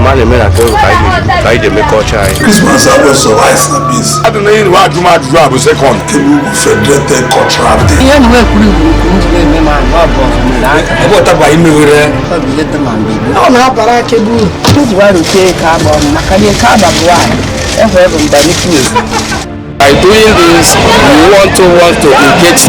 man men Akegbe kai dey make culture. Christmas also ice na beans. I don't know you what do second. Akegbe federated cultural day. Ihe nwe kuru me man wa bo na. Ebo ta ba ime were. No na para Akegbe. Tuju wa roke ka ba maka ni ka ba wa. Ehwe mba ni ku. By doing this, we want to engage,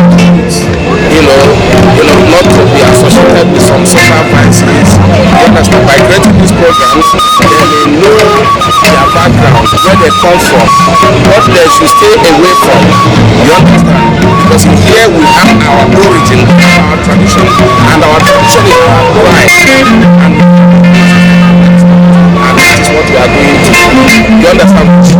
not to be associated with some social vices. You understand? By creating these programs, then they know their background, where they come from, what they should stay away from. You understand? Because in here we have our origin, our tradition, and our tradition is our pride. And that is what we are doing. You understand?